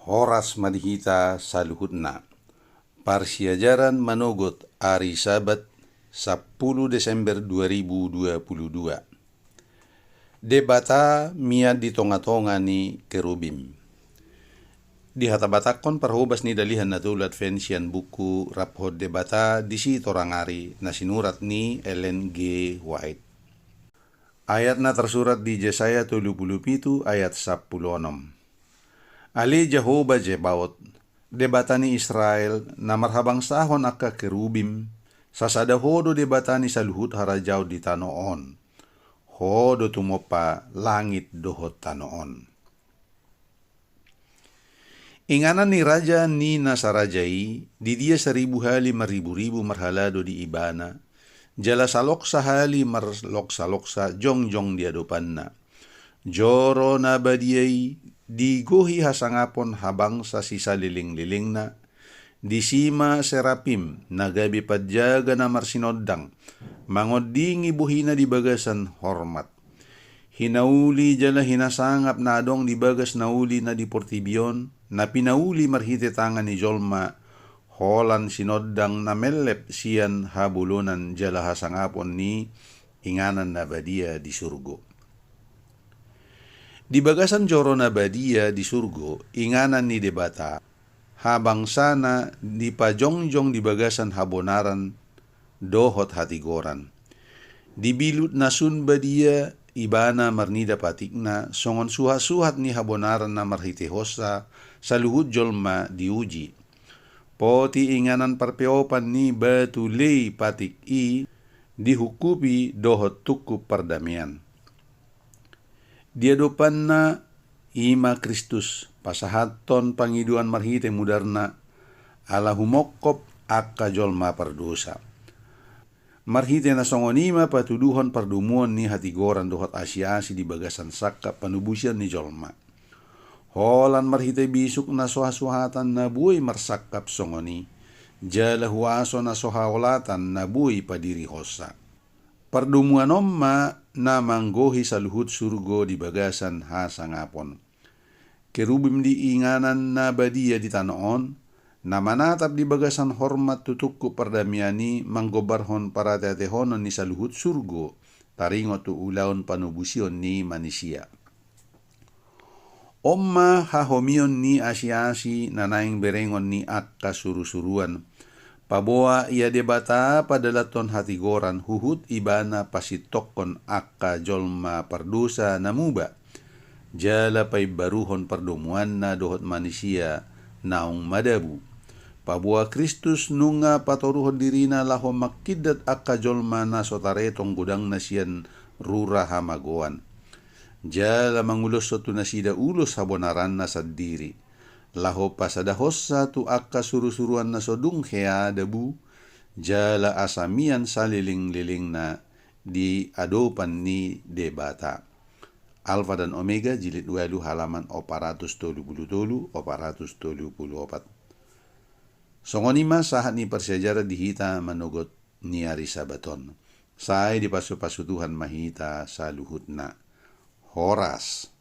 Horas madihita saluhutna. Parsiajaran manogot hari Sabat 10 Desember 2022. Debata mia di tonga-tonga ni kerubim. Di hatabatakon parhubas ni dalihan na tulat fensian buku raphod debata di si torangari na sinurat ni Ellen G. White. Ayat na tersurat di Yesaya 37 ayat 10. Ali Jehovah Jebaot, debatani Israel na marhabang sahon akka kerubim, sasada hodo debatani sa luhut harajaw di tanoon. Hodo tumopa langit dohot tanoon. Inganan ni Raja ni Nasarajai, di dia 1000 hali maribu-ribu marhalado di ibana, jala saloksa hali marloksa-loksa jong-jong di adopan na. Joro na badiyay, digohi hasangapon habang sa sisa liling-liling na, disima serapim, nagabi padyaga na marsinodang, mangodingi buhina di bagasan hormat. Hinauli jala hinasangap na adong di bagas nauli na di portibyon, na pinauli marhite tangan ni Jolma, holan sinodang na melep siyan habulunan jala hasangapon ni inganan na badia di surgo. Di bagasan joro na badia di surgo, inganan ni debata, habang sana di pajongjong di bagasan habonaran, dohot hatigoran. Di bilut na sun badia, ibana marnida patikna, songon suhat-suhat ni habonaran na marhitehosa, sa luhut jolma diuji. Poti inganan parpeopan ni batulay patik dihukupi dohot tukup perdamaian. Diadopan na ima Kristus, pasahaton pangiduan marhite mudarna, ala humokop akka jolma pardosa. Marhite na songonima patuduhon pardumuan ni hatigoran dohot asyasi di bagasan sakka panubusian ni jolma. Holan marhite bisuk na sohasuhatan na buhay marsakap songoni, jala huaso na sohaolatan na buhay padiri hosa. Pardumuan omma na manggohi sa luhut surgo di bagasan hasangapon. Kerubim di inganan na badia di tanoon, na manatap di bagasan hormat tutukku perdamiani manggobarhon para tetehonon ni sa luhut surgo, taringo tu ulaon panubusion ni manusia. Omma hahomion ni asyasi na naing berengon ni akka suru-suruan, paboa ia debata padalaton hatigoran huhut ibana pasitokon akka jolma pardosa namuba. Jala pay baruhon pardumuan na dohot manusia naong madabu. Paboa Kristus nunga patoruhon dirina laho makidat akka jolma na sotaretong gudang nasian rura hamagoan. Jala mangulos sotu nasida ulos habonaran na sadiri. Laho pasadahosa tu akka suru-suruan na sodung hea debu, jala asamian saliling-liling na di adopan ni debata. Alfa dan Omega jilid 2 halaman 433 434. Songonima sahat ni persejarah dihita manogot ni hari Sabaton. Sai di pasu-pasu Tuhan mahita sa luhut na. Horas.